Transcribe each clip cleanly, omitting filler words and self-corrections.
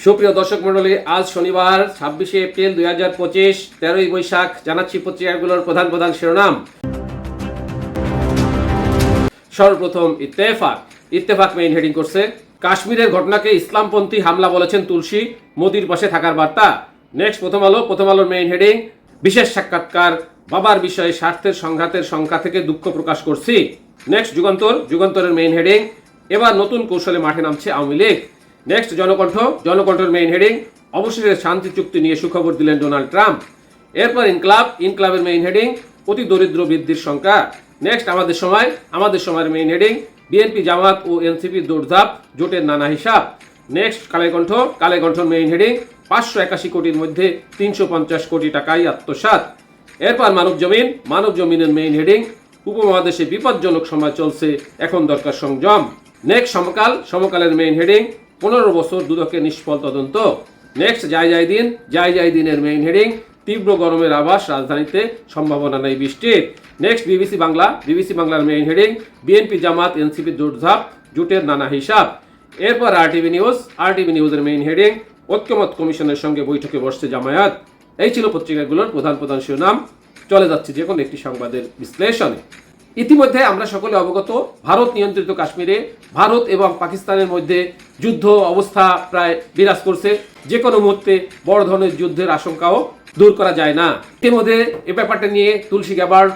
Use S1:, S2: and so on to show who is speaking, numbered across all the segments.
S1: সুপ্রিয় দর্শক মন্ডলী, আজ শনিবার ২৬শে এপ্রিল ২০২৫, ১৩ই বৈশাখ। জানাচ্ছি পত্রিকাগুলোর প্রধান প্রধান শিরোনাম। সর্বপ্রথম ইত্তেফাক মেইন হেডিং করছে, কাশ্মীরের ঘটনাকে ইসলামপন্থী হামলা বলেছেন তুলসী, মোদির পাশে থাকার বার্তা। নেক্সট প্রথম আলোর মেইন হেডিং, বিশেষ সাক্ষাৎকার, বাবার বিষয়ে স্বার্থের সংঘাতের সংখ্যা থেকে দুঃখ প্রকাশ করছি। নেক্সট যুগান্তরের মেইন হেডিং, এবার নতুন কৌশলে মাঠে নামছে আওয়ামী লীগ। নেক্সট জনকণ্ঠের মেইন হেডিং, অবশেষে শান্তি চুক্তি নিয়ে সুখবর দিলেন ডোনাল্ড ট্রাম্প। এরপর ইনকলাবের মেইন হেডিং, অতি দরিদ্র বৃদ্ধির সংখ্যা। নেক্সট আমাদের সময়ের মেইন হেডিং, বিএনপি জামাত ও এনসিপি দৌড়ধাপ, জোটের নানা হিসাব। নেক্সট কালেকণ্ঠর মেইন হেডিং, 581 কোটির মধ্যে 350 কোটি টাকাই আত্মসাৎ। এরপর মানব জমিনের মেইন হেডিং, উপমহাদেশে বিপজ্জনক সময় চলছে, এখন দরকার সংযম। নেক্সট সমকালের মেইন হেডিং, 15 বছর দুদকের নিষ্ফল তদন্ত। নেক্সট যাই দিনের মেইন হেডিং, তীব্র গরমের আভাস, রাজধানীতে সম্ভাবনা নেই বৃষ্টির। নেক্সট বিবিসি বাংলার মেইন হেডিং, বিএনপি জামাত এনসিপি দৌড়ধাপ, জোটের নানা হিসাব। এরপর আরটিভি নিউজের মেইন হেডিং, ঐক্যমত কমিশনের সঙ্গে বৈঠকে বসছে জামায়াত। এই ছিল পত্রিকাগুলোর প্রধান প্রধান শিরোনাম। চলে যাচ্ছে যে কোনো একটি সংবাদের বিশ্লেষণে। ইতিমধ্যে আমরা সকলে অবগত, ভারত নিয়ন্ত্রিত কাশ্মীরে ভারত এবং পাকিস্তানের মধ্যে যুদ্ধ অবস্থা প্রায় বিরাজ করছে। যে কোনো মুহূর্তে বড় ধরনের যুদ্ধের আশঙ্কাও দূর করা যায় না। ইতিমধ্যে এ ব্যাপারটা নিয়ে তুলসী গ্যাবার্ড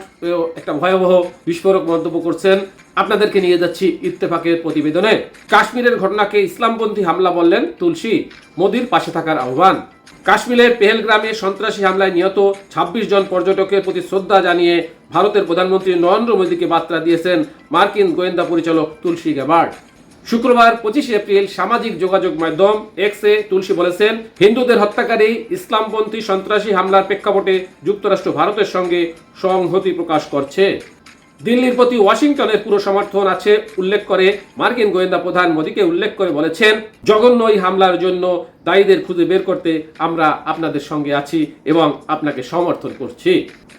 S1: একটা ভয়াবহ বিস্ফোরক মন্তব্য করছেন। আপনাদেরকে নিয়ে যাচ্ছি ইত্তেফাকের প্রতিবেদনে। কাশ্মীরের ঘটনাকে ইসলামপন্থী হামলা বললেন তুলসী, মোদির পাশে থাকার আহ্বান। কাশ্মীরের পেহেলগ্রামে সন্ত্রাসী হামলায় নিহত 26 জন পর্যটকের প্রতি শ্রদ্ধা জানিয়ে ভারতের প্রধানমন্ত্রী নরেন্দ্র মোদীকে বার্তা দিয়েছেন মার্কিন গোয়েন্দা পরিচালক তুলসী গ্যাবার্ড। শুক্রবার 25 এপ্রিল সামাজিক যোগাযোগ মাধ্যম এক্সে তুলসী বলেছেন, হিন্দুদের হত্যাকারী ইসলামপন্থী সন্ত্রাসী হামলার প্রেক্ষাপটে যুক্তরাষ্ট্র ভারতের সঙ্গে সংহতি প্রকাশ করছে। দিল্লির প্রতি ওয়াশিংটনের পুরো সমর্থন আছে উল্লেখ করে মার্কিন গোয়েন্দা প্রধান মোদীকে উল্লেখ করে বলেছেন, জঘন্য এই হামলার জন্য দায়ীদের খুঁজে বের করতে আমরা আপনাদের সঙ্গে আছি এবং আপনাকে সমর্থন করছি।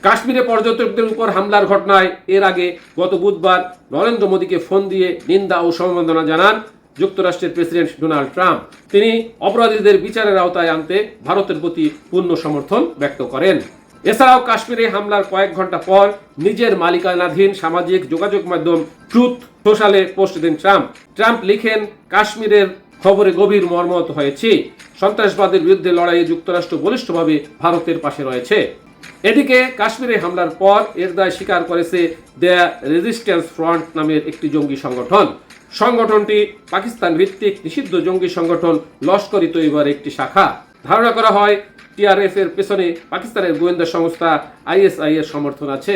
S1: কাশ্মীরে পর্যটকদের উপর হামলার ঘটনায় এর আগে গত বুধবার নরেন্দ্র মোদীকে ফোন দিয়ে নিন্দা ও সমবেদনা জানান যুক্তরাষ্ট্রের প্রেসিডেন্ট ডোনাল্ড ট্রাম্প। তিনি অপরাধীদের বিচারের আওতায় আনতে ভারতের প্রতি পূর্ণ সমর্থন ব্যক্ত করেন। এছাড়াও কাশ্মীরে হামলার কয়েক ঘন্টা পর নিজের মালিকানাধীন সামাজিক যোগাযোগ মাধ্যম ট্রুথ সোশ্যালে পোস্ট দেন ট্রাম্প লিখেন, কাশ্মীরের খবরে গভীর মর্মাহত হয়েছি। সন্ত্রাসবাদের বিরুদ্ধে লড়াইয়ে যুক্তরাষ্ট্র বলিষ্ঠভাবে ভারতের পাশে রয়েছে। এদিকে কাশ্মীরে হামলার পর এর দায় স্বীকার করেছে দ্য রেজিস্ট্যান্স ফ্রন্ট নামের একটি জঙ্গি সংগঠন। সংগঠনটি পাকিস্তান ভিত্তিক নিষিদ্ধ জঙ্গি সংগঠন লস্কর-ই তৈয়বার একটি শাখা। ধারণা করা হয় টিআরএফ এর পেছনে পাকিস্তানের গোয়েন্দা সংস্থা আইএসআই এর সমর্থন আছে।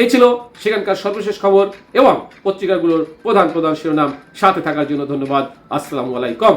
S1: এই ছিল সেখানকার সর্বশেষ খবর এবং পত্রিকাগুলোর প্রধান প্রধান শিরোনাম। সাথে থাকার জন্য ধন্যবাদ। আসসালামু আলাইকুম।